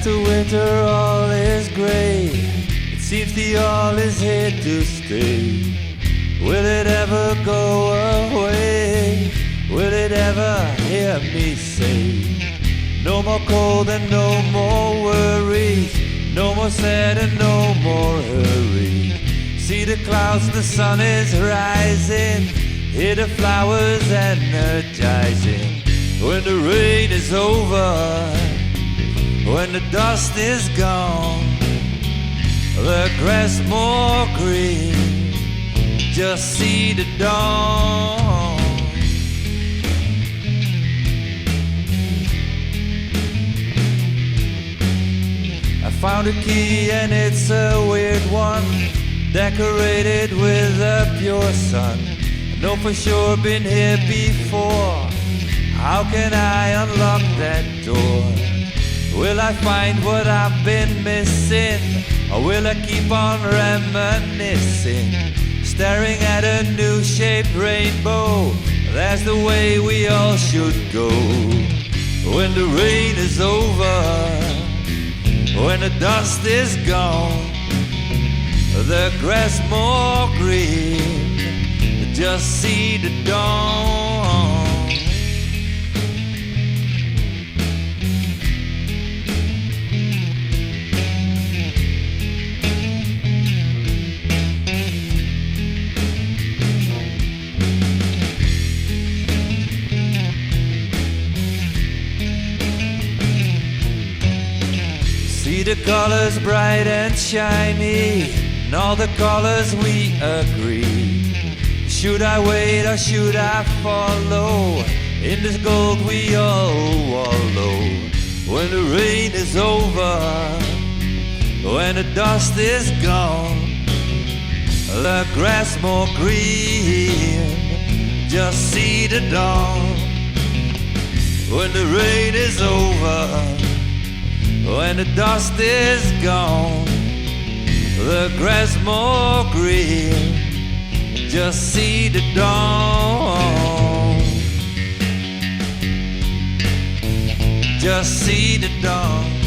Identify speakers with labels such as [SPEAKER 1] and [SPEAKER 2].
[SPEAKER 1] After winter all is gray, it seems the all is here to stay. Will it ever go away? Will it ever hear me say? No more cold and no more worries, no more sad and no more hurry. See the clouds, the sun is rising, hear the flowers energizing. When the rain is over, when the dust is gone, the grass more green, just see the dawn. I found a key and it's a weird one, decorated with a pure sun. I know for sure been here before. How can I unlock that door? Will I find what I've been missing, or will I keep on reminiscing, staring at a new shaped rainbow? That's the way we all should go. When the rain is over, when the dust is gone, the grass more green, just see the dawn. See the colors bright and shiny, and all the colors we agree. Should I wait or should I follow? In this gold we all wallow. When the rain is over, when the dust is gone, the grass more green, just see the dawn. When the rain is over, when the dust is gone, the grass more green, just see the dawn. Just see the dawn.